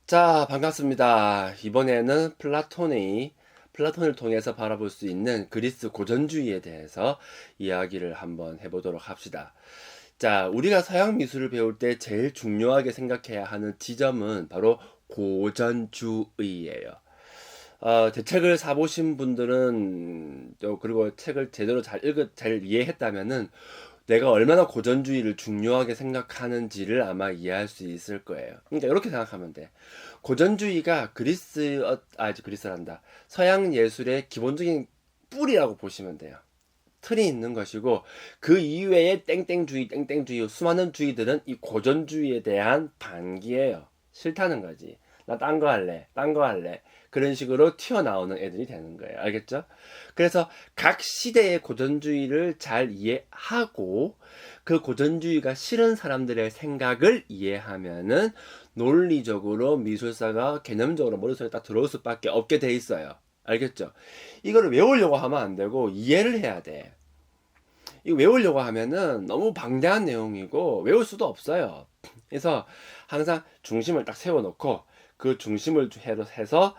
자, 반갑습니다. 이번에는 플라톤을 통해서 바라볼 수 있는 그리스 고전주의에 대해서 이야기를 한번 해보도록 합시다. 자, 우리가 서양 미술을 배울 때 제일 중요하게 생각해야 하는 지점은 바로 고전주의예요. 제 책을 사보신 분들은, 그리고 책을 제대로 잘 이해했다면은 내가 얼마나 고전주의를 중요하게 생각하는지를 아마 이해할 수 있을 거예요. 그러니까 이렇게 생각하면 돼. 고전주의가 그리스란다. 서양 예술의 기본적인 뿌리라고 보시면 돼요. 틀이 있는 것이고, 그 이외의 땡땡주의, 수많은 주의들은 이 고전주의에 대한 반기예요. 싫다는 거지. 나 딴 거 할래, 딴 거 할래. 그런 식으로 튀어나오는 애들이 되는 거예요. 알겠죠? 그래서 각 시대의 고전주의를 잘 이해하고, 그 고전주의가 싫은 사람들의 생각을 이해하면은 논리적으로 미술사가 개념적으로 머릿속에 딱 들어올 수밖에 없게 돼 있어요. 알겠죠? 이거를 외우려고 하면 안 되고 이해를 해야 돼. 이거 외우려고 하면은 너무 방대한 내용이고 외울 수도 없어요. 그래서 항상 중심을 딱 세워놓고 그 중심을 해서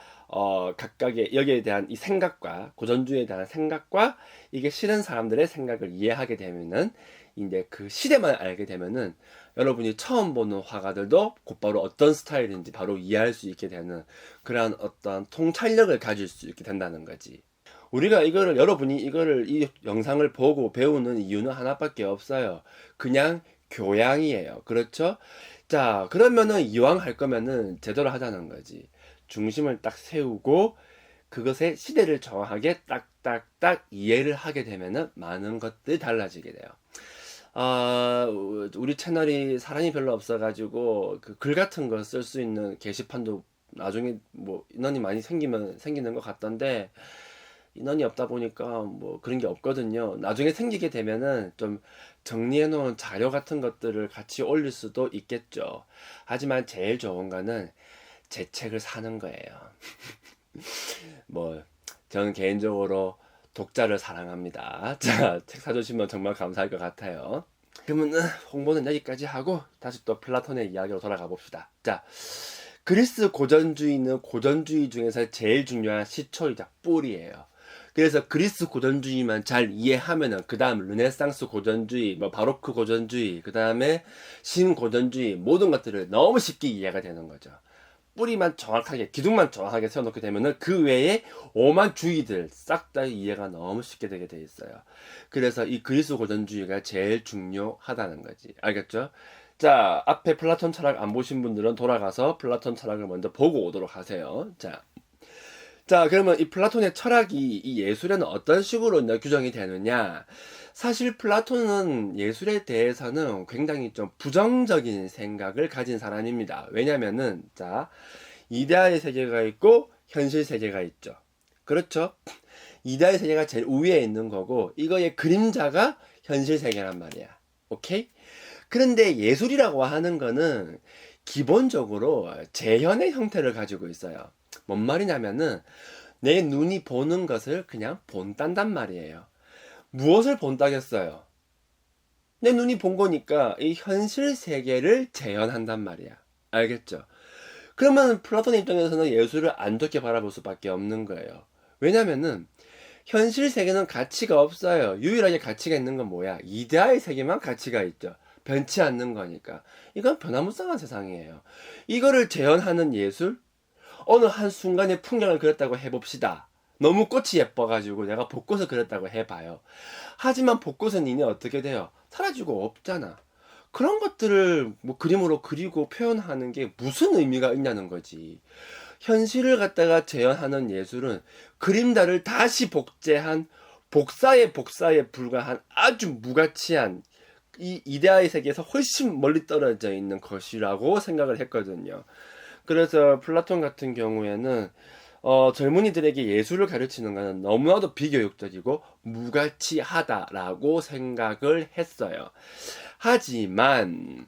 각각의 여기에 대한 이 생각과 고전주의에 대한 생각과 이게 싫은 사람들의 생각을 이해하게 되면은 이제 그 시대만 알게 되면은 여러분이 처음 보는 화가들도 곧바로 어떤 스타일인지 바로 이해할 수 있게 되는 그러한 어떤 통찰력을 가질 수 있게 된다는 거지. 우리가 여러분이 이 영상을 보고 배우는 이유는 하나밖에 없어요. 그냥 교양이에요. 그렇죠? 자, 그러면은 이왕 할 거면은 제대로 하자는 거지. 중심을 딱 세우고 그것의 시대를 정확하게 딱딱딱 이해를 하게 되면은 많은 것들이 달라지게 돼요. 우리 채널이 사람이 별로 없어가지고 그 글 같은 거 쓸 수 있는 게시판도 나중에 뭐 인원이 많이 생기는 것 같던데 인원이 없다 보니까 뭐 그런 게 없거든요. 나중에 생기게 되면은 좀 정리해 놓은 자료 같은 것들을 같이 올릴 수도 있겠죠. 하지만 제일 좋은 거는 제 책을 사는 거예요. 뭐 저는 개인적으로 독자를 사랑합니다. 자, 책 사주시면 정말 감사할 것 같아요. 그러면 홍보는 여기까지 하고 다시 또 플라톤의 이야기로 돌아가 봅시다. 자, 그리스 고전주의는 고전주의 중에서 제일 중요한 시초이자 뿌리예요. 그래서 그리스 고전주의만 잘 이해하면은 그 다음 르네상스 고전주의, 뭐 바로크 고전주의, 그 다음에 신고전주의 모든 것들을 너무 쉽게 이해가 되는 거죠. 뿌리만 정확하게, 기둥만 정확하게 세워놓게 되면은 그 외에 오만 주의들 싹 다 이해가 너무 쉽게 되게 돼 있어요. 그래서 이 그리스 고전주의가 제일 중요하다는 거지. 알겠죠? 자, 앞에 플라톤 철학 안 보신 분들은 돌아가서 플라톤 철학을 먼저 보고 오도록 하세요. 자, 그러면 이 플라톤의 철학이 이 예술에는 어떤 식으로 이제 규정이 되느냐? 사실 플라톤은 예술에 대해서는 굉장히 좀 부정적인 생각을 가진 사람입니다. 왜냐면은, 자, 이데아의 세계가 있고 현실 세계가 있죠. 그렇죠? 이데아의 세계가 제일 위에 있는 거고, 이거의 그림자가 현실 세계란 말이야. 오케이? 그런데 예술이라고 하는 거는 기본적으로 재현의 형태를 가지고 있어요. 뭔 말이냐면은 내 눈이 보는 것을 그냥 본딴단 말이에요. 무엇을 본다겠어요? 내 눈이 본 거니까 이 현실 세계를 재현한단 말이야. 알겠죠? 그러면 플라톤의 입장에서는 예술을 안 좋게 바라볼 수밖에 없는 거예요. 왜냐면은 현실 세계는 가치가 없어요. 유일하게 가치가 있는 건 뭐야? 이데아의 세계만 가치가 있죠. 변치 않는 거니까. 이건 변화무쌍한 세상이에요. 이거를 재현하는 예술? 어느 한순간의 풍경을 그렸다고 해봅시다. 너무 꽃이 예뻐가지고 내가 벚꽃을 그렸다고 해봐요. 하지만 벚꽃은 이제 어떻게 돼요? 사라지고 없잖아. 그런 것들을 뭐 그림으로 그리고 표현하는 게 무슨 의미가 있냐는 거지. 현실을 갖다가 재현하는 예술은 그림자를 다시 복제한 복사에 불과한 아주 무가치한 이 이데아의 세계에서 훨씬 멀리 떨어져 있는 것이라고 생각을 했거든요. 그래서 플라톤 같은 경우에는 젊은이들에게 예술을 가르치는 것은 너무나도 비교육적이고 무가치하다라고 생각을 했어요. 하지만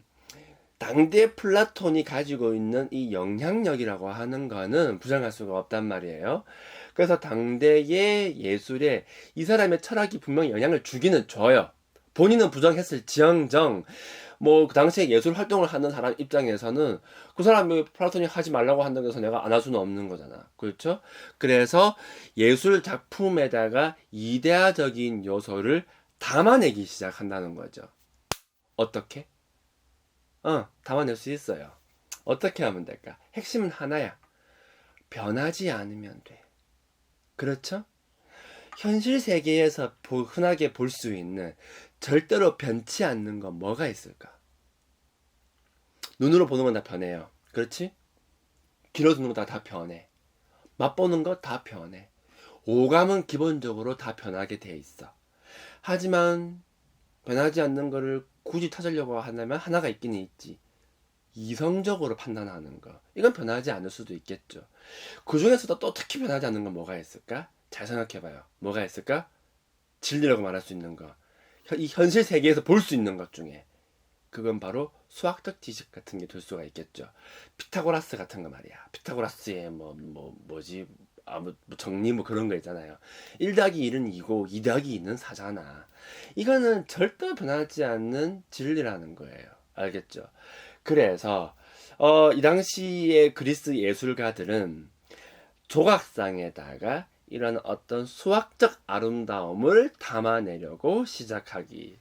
당대 플라톤이 가지고 있는 이 영향력이라고 하는 거는 부정할 수가 없단 말이에요. 그래서 당대의 예술에 이 사람의 철학이 분명히 영향을 주기는 줘요. 본인은 부정했을지언정 뭐 그 당시에 예술 활동을 하는 사람 입장에서는 그 사람이 플라토닉 하지 말라고 한다고 해서 내가 안 할 수는 없는 거잖아. 그렇죠? 그래서 예술 작품에다가 이데아적인 요소를 담아내기 시작한다는 거죠. 어떻게? 담아낼 수 있어요. 어떻게 하면 될까? 핵심은 하나야. 변하지 않으면 돼. 그렇죠? 현실 세계에서 흔하게 볼 수 있는 절대로 변치 않는 건 뭐가 있을까? 눈으로 보는 건 다 변해요. 그렇지? 귀로 듣는 건 다 변해. 맛보는 거 다 변해. 오감은 기본적으로 다 변하게 돼 있어. 하지만 변하지 않는 거를 굳이 찾으려고 한다면 하나가 있기는 있지. 이성적으로 판단하는 거. 이건 변하지 않을 수도 있겠죠. 그 중에서도 또 특히 변하지 않는 건 뭐가 있을까? 잘 생각해봐요. 뭐가 있을까? 진리라고 말할 수 있는 거. 이 현실 세계에서 볼 수 있는 것 중에. 그건 바로 수학적 지식 같은 게 될 수가 있겠죠. 피타고라스 같은 거 말이야. 피타고라스의 뭐지? 정리 그런 거 있잖아요. 1 더하기 1은 2고 2 더하기 2는 4잖아. 이거는 절대 변하지 않는 진리라는 거예요. 알겠죠? 그래서 이 당시의 그리스 예술가들은 조각상에다가 이런 어떤 수학적 아름다움을 담아내려고 시작하기.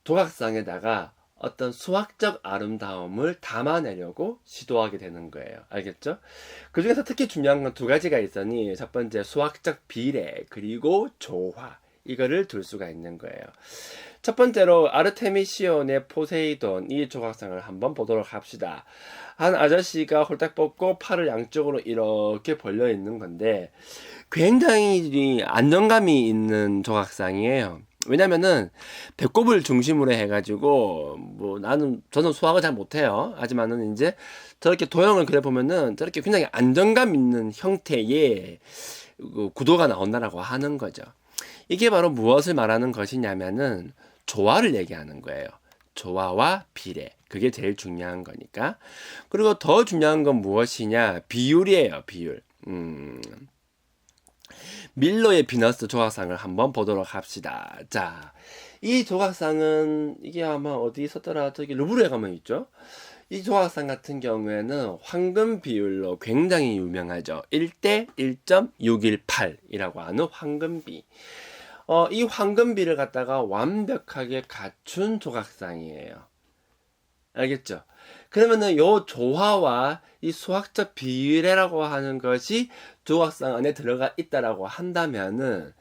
조각상에다가 어떤 수학적 아름다움을 담아내려고 시도하게 되는 거예요. 알겠죠? 그 중에서 특히 중요한 건 두 가지가 있으니 첫 번째 수학적 비례 그리고 조화 이거를 둘 수가 있는 거예요. 첫 번째로 아르테미시온의 포세이돈 이 조각상을 한번 보도록 합시다. 한 아저씨가 홀딱 벗고 팔을 양쪽으로 이렇게 벌려 있는 건데 굉장히 안정감이 있는 조각상이에요. 왜냐면은 배꼽을 중심으로 해가지고 저는 수학을 잘 못해요. 하지만은 이제 저렇게 도형을 그려 보면은 저렇게 굉장히 안정감 있는 형태의 구도가 나온다라고 하는 거죠. 이게 바로 무엇을 말하는 것이냐면은 조화를 얘기하는 거예요. 조화와 비례. 그게 제일 중요한 거니까. 그리고 더 중요한 건 무엇이냐? 비율이에요, 비율. 밀로의 비너스 조각상을 한번 보도록 합시다. 자, 이 조각상은 이게 아마 어디 있었더라? 저기 루브르에 가면 있죠? 이 조각상 같은 경우에는 황금 비율로 굉장히 유명하죠. 1대 1.618이라고 하는 황금비. 이 황금비를 갖다가 완벽하게 갖춘 조각상이에요. 알겠죠? 그러면은 요 조화와 이 수학적 비례라고 하는 것이 조각상 안에 들어가 있다라고 한다면은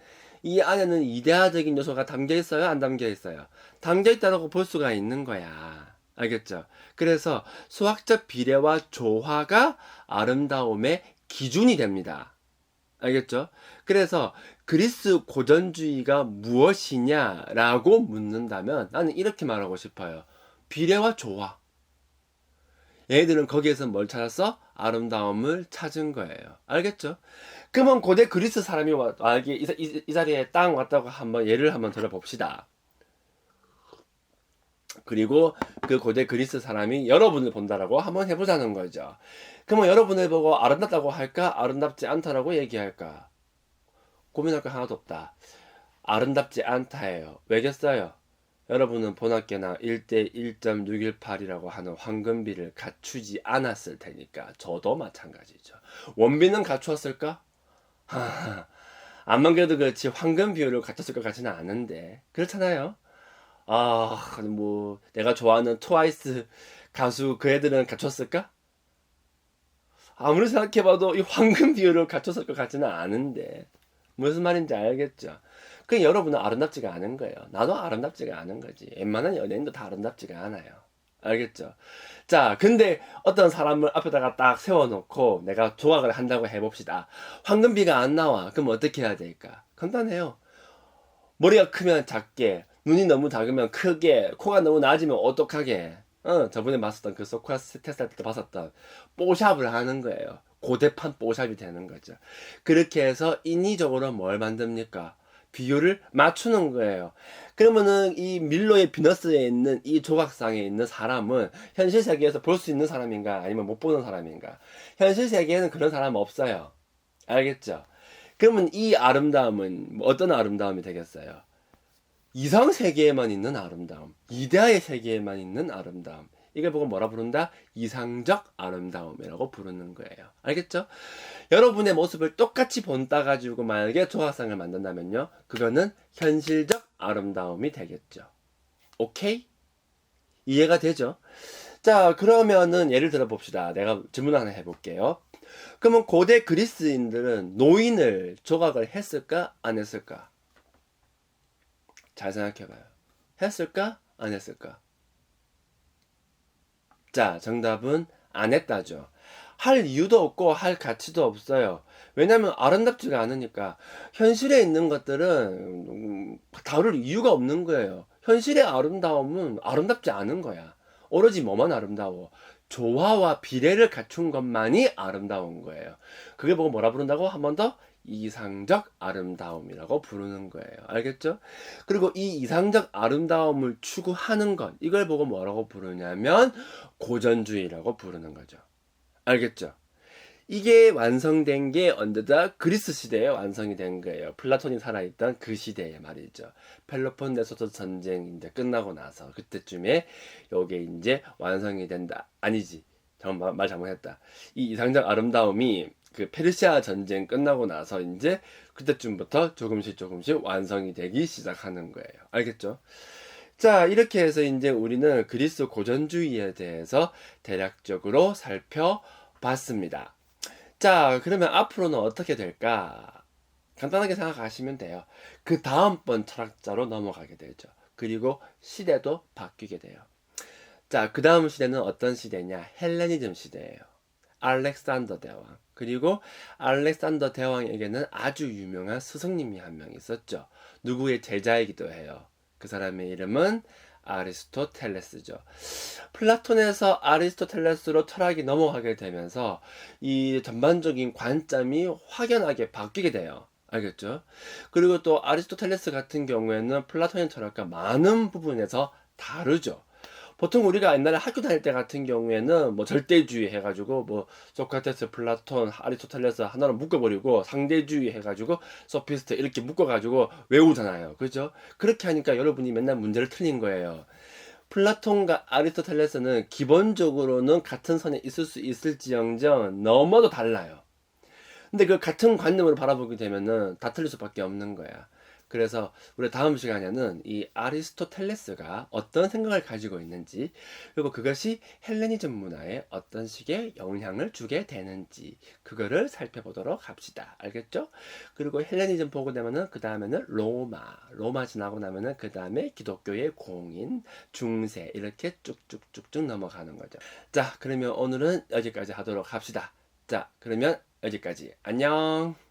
이 안에는 이데아적인 요소가 담겨 있어요? 안 담겨 있어요? 담겨 있다라고 볼 수가 있는 거야. 알겠죠? 그래서 수학적 비례와 조화가 아름다움의 기준이 됩니다. 알겠죠? 그래서 그리스 고전주의가 무엇이냐라고 묻는다면 나는 이렇게 말하고 싶어요. 비례와 조화. 얘들은 거기에서 뭘 찾았어? 아름다움을 찾은 거예요. 알겠죠? 그러면 고대 그리스 사람이 이 자리에 땅 왔다고 예를 한번 들어봅시다. 그리고 그 고대 그리스 사람이 여러분을 본다라고 한번 해보자는 거죠. 그러면 여러분을 보고 아름답다고 할까? 아름답지 않다라고 얘기할까? 고민할 거 하나도 없다. 아름답지 않다예요. 왜겠어요? 여러분은 본학교나 1대 1.618이라고 하는 황금비를 갖추지 않았을 테니까 저도 마찬가지죠. 원빈은 갖추었을까? 안만 그래도 그렇지 황금 비율을 갖췄을 것 같지는 않은데 그렇잖아요. 내가 좋아하는 트와이스 가수 그 애들은 갖췄을까? 아무리 생각해봐도 이 황금 비율을 갖췄을 것 같지는 않은데 무슨 말인지 알겠죠? 그 여러분은 아름답지가 않은 거예요. 나도 아름답지가 않은 거지. 웬만한 연예인도 다 아름답지가 않아요. 알겠죠? 자, 근데 어떤 사람을 앞에다가 딱 세워놓고 내가 조각을 한다고 해봅시다. 황금비가 안 나와. 그럼 어떻게 해야 될까? 간단해요. 머리가 크면 작게, 눈이 너무 작으면 크게, 코가 너무 낮으면 어떡하게. 저번에 봤었던 그 소크라테스 테스트 할 때 봤었던 뽀샵을 하는 거예요. 고대판 뽀샵이 되는 거죠. 그렇게 해서 인위적으로 뭘 만듭니까? 비율을 맞추는 거예요. 그러면은 이 밀로의 비너스에 있는 이 조각상에 있는 사람은 현실 세계에서 볼 수 있는 사람인가 아니면 못 보는 사람인가? 현실 세계에는 그런 사람 없어요. 알겠죠? 그러면 이 아름다움은 어떤 아름다움이 되겠어요? 이상 세계에만 있는 아름다움, 이데아의 세계에만 있는 아름다움. 이걸 보고 뭐라 부른다? 이상적 아름다움이라고 부르는 거예요. 알겠죠? 여러분의 모습을 똑같이 본따 가지고 만약에 조각상을 만든다면요, 그거는 현실적 아름다움이 되겠죠. 오케이? 이해가 되죠? 자, 그러면은 예를 들어 봅시다. 내가 질문 하나 해볼게요. 그러면 고대 그리스인들은 노인을 조각을 했을까? 안 했을까? 잘 생각해봐요. 했을까? 안 했을까? 자, 정답은 안 했다죠. 할 이유도 없고 할 가치도 없어요. 왜냐면 아름답지가 않으니까. 현실에 있는 것들은 다룰 이유가 없는 거예요. 현실의 아름다움은 아름답지 않은 거야. 오로지 뭐만 아름다워? 조화와 비례를 갖춘 것만이 아름다운 거예요. 그게 보고 뭐라 부른다고? 한 번 더? 이상적 아름다움이라고 부르는 거예요. 알겠죠? 그리고 이 이상적 아름다움을 추구하는 것, 이걸 보고 뭐라고 부르냐면 고전주의라고 부르는 거죠. 알겠죠? 이게 완성된 게 언제다? 그리스 시대에 완성이 된 거예요. 플라톤이 살아있던 그 시대에 말이죠. 펠로폰네소스 전쟁 이제 끝나고 나서 그때쯤에 요게 이제 완성이 된다. 아니지. 잠깐 말 잘못했다. 이 이상적 아름다움이 그 페르시아 전쟁 끝나고 나서 이제 그때쯤부터 조금씩 완성이 되기 시작하는 거예요. 알겠죠? 자, 이렇게 해서 이제 우리는 그리스 고전주의에 대해서 대략적으로 살펴봤습니다. 자, 그러면 앞으로는 어떻게 될까? 간단하게 생각하시면 돼요. 그 다음번 철학자로 넘어가게 되죠. 그리고 시대도 바뀌게 돼요. 자, 그 다음 시대는 어떤 시대냐? 헬레니즘 시대예요. 알렉산더 대왕. 그리고 알렉산더 대왕에게는 아주 유명한 스승님이 한 명 있었죠. 누구의 제자이기도 해요. 그 사람의 이름은 아리스토텔레스죠. 플라톤에서 아리스토텔레스로 철학이 넘어가게 되면서 이 전반적인 관점이 확연하게 바뀌게 돼요. 알겠죠? 그리고 또 아리스토텔레스 같은 경우에는 플라톤의 철학과 많은 부분에서 다르죠. 보통 우리가 옛날에 학교 다닐 때 같은 경우에는 뭐 절대주의 해가지고 뭐 소크라테스, 플라톤, 아리스토텔레스 하나로 묶어버리고 상대주의 해가지고 소피스트 이렇게 묶어가지고 외우잖아요. 그죠? 그렇게 하니까 여러분이 맨날 문제를 틀린 거예요. 플라톤과 아리스토텔레스는 기본적으로는 같은 선에 있을 수 있을지언정 너무도 달라요. 근데 그 같은 관념으로 바라보게 되면은 다 틀릴 수밖에 없는 거야. 그래서 우리 다음 시간에는 이 아리스토텔레스가 어떤 생각을 가지고 있는지, 그리고 그것이 헬레니즘 문화에 어떤 식의 영향을 주게 되는지, 그거를 살펴보도록 합시다. 알겠죠? 그리고 헬레니즘 보고 나면은 그 다음에는 로마 지나고 나면은 그 다음에 기독교의 공인, 중세 이렇게 쭉쭉쭉쭉 넘어가는 거죠. 자, 그러면 오늘은 여기까지 하도록 합시다. 자, 그러면 여기까지. 안녕.